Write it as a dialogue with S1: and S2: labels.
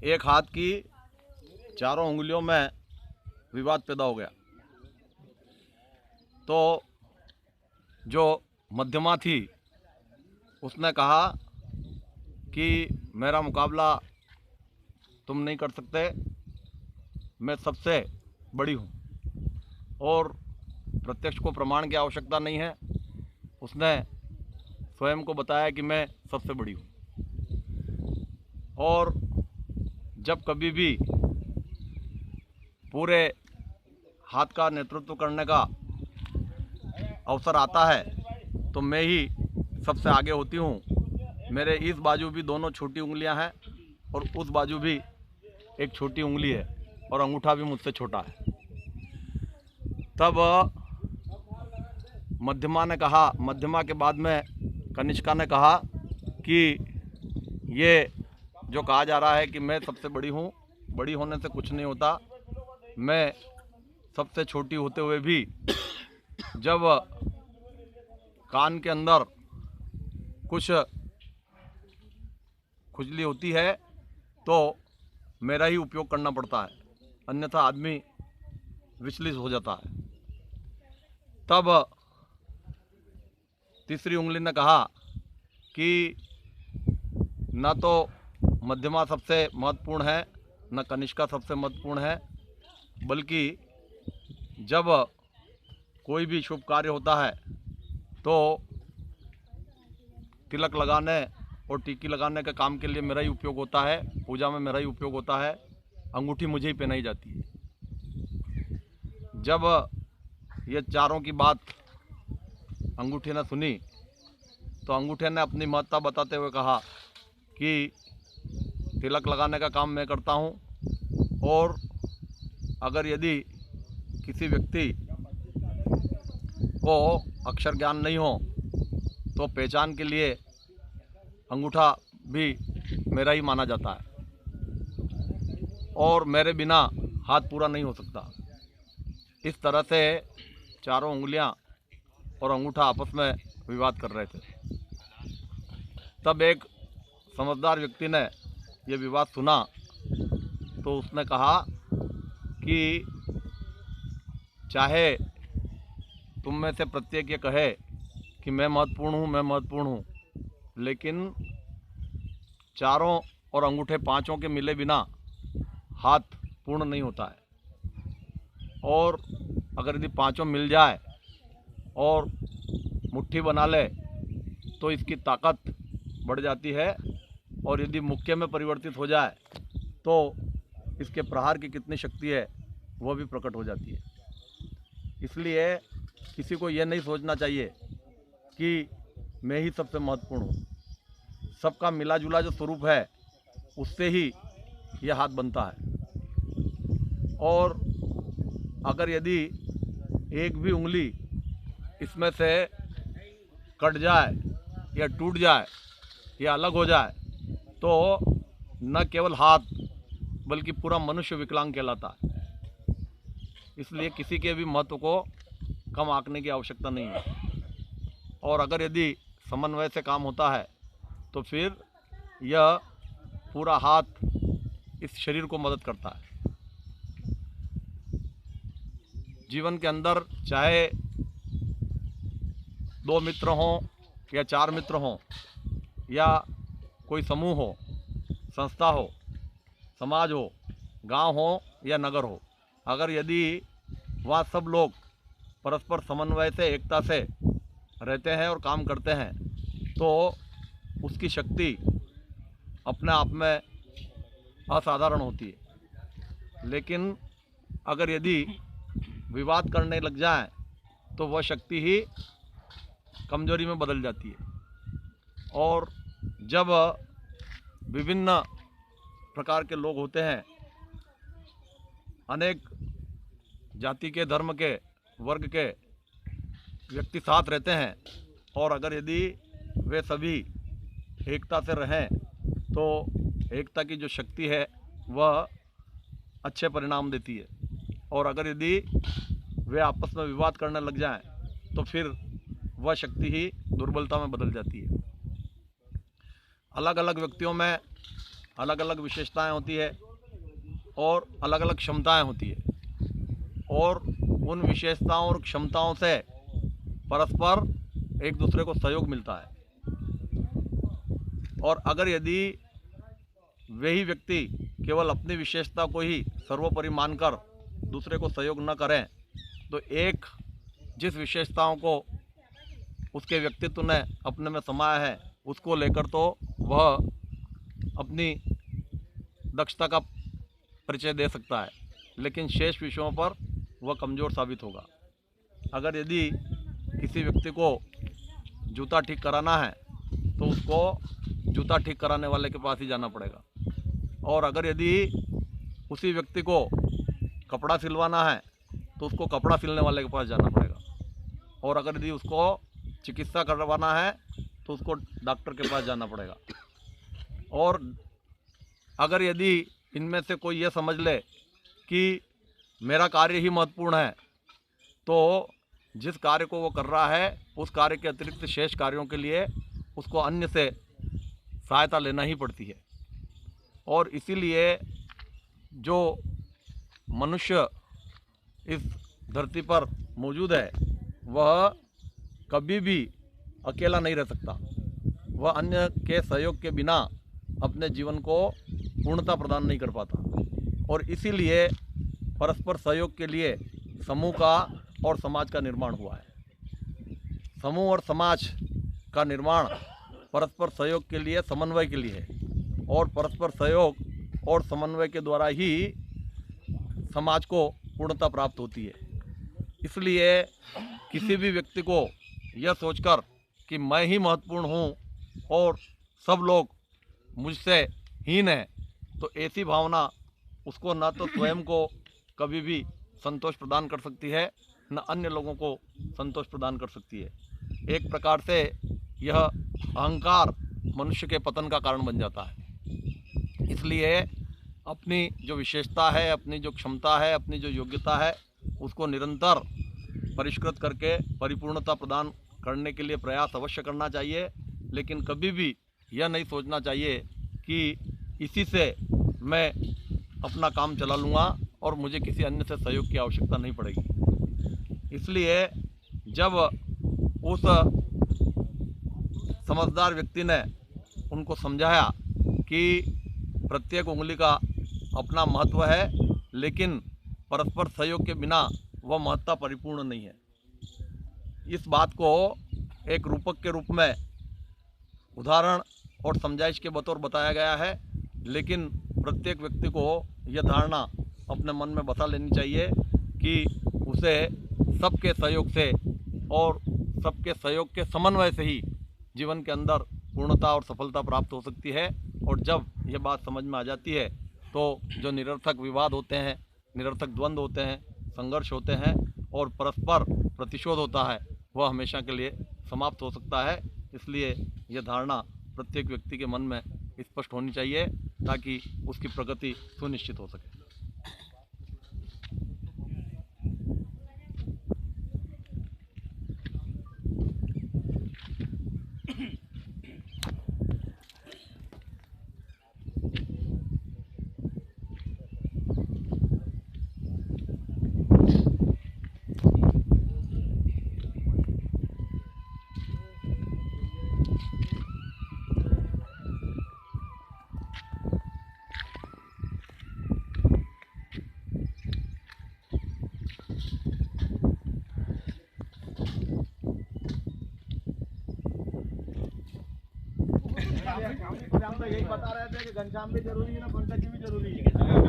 S1: एक हाथ की चारों उंगलियों में विवाद पैदा हो गया। तो जो मध्यमा थी उसने कहा कि मेरा मुकाबला तुम नहीं कर सकते, मैं सबसे बड़ी हूँ और प्रत्यक्ष को प्रमाण की आवश्यकता नहीं है। उसने स्वयं को बताया कि मैं सबसे बड़ी हूँ। और जब कभी भी पूरे हाथ का नेतृत्व करने का अवसर आता है तो मैं ही सबसे आगे होती हूँ। मेरे इस बाजू भी दोनों छोटी उंगलियां हैं और उस बाजू भी एक छोटी उंगली है और अंगूठा भी मुझसे छोटा है। तब मध्यमा के बाद में कनिष्का ने कहा कि ये जो कहा जा रहा है कि मैं सबसे बड़ी हूँ, बड़ी होने से कुछ नहीं होता। मैं सबसे छोटी होते हुए भी जब कान के अंदर कुछ खुजली होती है तो मेरा ही उपयोग करना पड़ता है, अन्यथा आदमी विचलित हो जाता है। तब तीसरी उंगली ने कहा कि न तो मध्यमा सबसे महत्वपूर्ण है, न कनिष्का सबसे महत्वपूर्ण है, बल्कि जब कोई भी शुभ कार्य होता है तो तिलक लगाने और टीकी लगाने के काम के लिए मेरा ही उपयोग होता है, पूजा में मेरा ही उपयोग होता है, अंगूठी मुझे ही पहनाई जाती है। जब ये चारों की बात अंगूठी ने सुनी तो अंगूठे ने अपनी महत्ता बताते हुए कहा कि तिलक लगाने का काम मैं करता हूँ और अगर यदि किसी व्यक्ति को अक्षर ज्ञान नहीं हो तो पहचान के लिए अंगूठा भी मेरा ही माना जाता है और मेरे बिना हाथ पूरा नहीं हो सकता। इस तरह से चारों उंगलियां और अंगूठा आपस में विवाद कर रहे थे। तब एक समझदार व्यक्ति ने यह विवाद सुना तो उसने कहा कि चाहे तुम में से प्रत्येक ये कहे कि मैं महत्वपूर्ण हूँ, लेकिन चारों और अंगूठे पांचों के मिले बिना हाथ पूर्ण नहीं होता है। और अगर यदि पांचों मिल जाए और मुट्ठी बना ले तो इसकी ताकत बढ़ जाती है और यदि मुक्के में परिवर्तित हो जाए तो इसके प्रहार की कितनी शक्ति है वह भी प्रकट हो जाती है। इसलिए किसी को यह नहीं सोचना चाहिए कि मैं ही सबसे महत्वपूर्ण हूँ। सबका मिला जुला जो स्वरूप है उससे ही यह हाथ बनता है। और अगर यदि एक भी उंगली इसमें से कट जाए या टूट जाए या अलग हो जाए तो न केवल हाथ बल्कि पूरा मनुष्य विकलांग कहलाता है। इसलिए किसी के भी महत्व को कम आंकने की आवश्यकता नहीं है। और अगर यदि समन्वय से काम होता है तो फिर यह पूरा हाथ इस शरीर को मदद करता है। जीवन के अंदर चाहे 2 मित्र हों या 4 मित्र हों या कोई समूह हो, संस्था हो, समाज हो, गांव हो या नगर हो, अगर यदि वहाँ सब लोग परस्पर समन्वय से, एकता से रहते हैं और काम करते हैं तो उसकी शक्ति अपने आप में असाधारण होती है। लेकिन अगर यदि विवाद करने लग जाए तो वह शक्ति ही कमजोरी में बदल जाती है। और जब विभिन्न प्रकार के लोग होते हैं, अनेक जाति के, धर्म के, वर्ग के व्यक्ति साथ रहते हैं और अगर यदि वे सभी एकता से रहें तो एकता की जो शक्ति है वह अच्छे परिणाम देती है। और अगर यदि वे आपस में विवाद करने लग जाएं तो फिर वह शक्ति ही दुर्बलता में बदल जाती है। अलग अलग व्यक्तियों में अलग अलग विशेषताएं होती है और अलग अलग क्षमताएं होती है, और उन विशेषताओं और क्षमताओं से परस्पर एक दूसरे को सहयोग मिलता है। और अगर यदि वही व्यक्ति केवल अपनी विशेषता को ही सर्वोपरि मानकर दूसरे को सहयोग न करें, तो एक जिस विशेषताओं को उसके व्यक्तित्व ने अपने में समाया है उसको लेकर तो वह अपनी दक्षता का परिचय दे सकता है, लेकिन शेष विषयों पर वह कमज़ोर साबित होगा। अगर यदि किसी व्यक्ति को जूता ठीक कराना है तो उसको जूता ठीक कराने वाले के पास ही जाना पड़ेगा, और अगर यदि उसी व्यक्ति को कपड़ा सिलवाना है तो उसको कपड़ा सिलने वाले के पास जाना पड़ेगा, और अगर यदि उसको चिकित्सा करवाना है तो उसको डॉक्टर के पास जाना पड़ेगा। और अगर यदि इनमें से कोई ये समझ ले कि मेरा कार्य ही महत्वपूर्ण है, तो जिस कार्य को वो कर रहा है उस कार्य के अतिरिक्त शेष कार्यों के लिए उसको अन्य से सहायता लेना ही पड़ती है। और इसीलिए जो मनुष्य इस धरती पर मौजूद है वह कभी भी अकेला नहीं रह सकता, वह अन्य के सहयोग के बिना अपने जीवन को पूर्णता प्रदान नहीं कर पाता। और इसीलिए परस्पर सहयोग के लिए समूह का और समाज का निर्माण हुआ है। समूह और समाज का निर्माण परस्पर सहयोग के लिए, समन्वय के लिए है, और परस्पर सहयोग और समन्वय के द्वारा ही समाज को पूर्णता प्राप्त होती है। इसलिए किसी भी व्यक्ति को यह सोचकर कि मैं ही महत्वपूर्ण हूँ और सब लोग मुझसे हीन हैं, तो ऐसी भावना उसको न तो स्वयं को कभी भी संतोष प्रदान कर सकती है, न अन्य लोगों को संतोष प्रदान कर सकती है। एक प्रकार से यह अहंकार मनुष्य के पतन का कारण बन जाता है। इसलिए अपनी जो विशेषता है, अपनी जो क्षमता है, अपनी जो योग्यता है, उसको निरंतर परिष्कृत करके परिपूर्णता प्रदान करने के लिए प्रयास अवश्य करना चाहिए, लेकिन कभी भी यह नहीं सोचना चाहिए कि इसी से मैं अपना काम चला लूँगा और मुझे किसी अन्य से सहयोग की आवश्यकता नहीं पड़ेगी। इसलिए जब उस समझदार व्यक्ति ने उनको समझाया कि प्रत्येक उंगली का अपना महत्व है, लेकिन परस्पर सहयोग के बिना वह महत्ता परिपूर्ण नहीं है, इस बात को एक रूपक के रूप में उदाहरण और समझाइश के बतौर बताया गया है। लेकिन प्रत्येक व्यक्ति को यह धारणा अपने मन में बसा लेनी चाहिए कि उसे सबके सहयोग से और सबके सहयोग के समन्वय से ही जीवन के अंदर पूर्णता और सफलता प्राप्त हो सकती है। और जब यह बात समझ में आ जाती है तो जो निरर्थक विवाद होते हैं, निरर्थक द्वंद्व होते हैं, संघर्ष होते हैं और परस्पर प्रतिशोध होता है, वह हमेशा के लिए समाप्त हो सकता है। इसलिए यह धारणा प्रत्येक व्यक्ति के मन में स्पष्ट होनी चाहिए ताकि उसकी प्रगति सुनिश्चित हो सके। हम तो यही बता रहे थे कि घनश्याम भी जरूरी है ना, पंकज जी भी जरूरी है।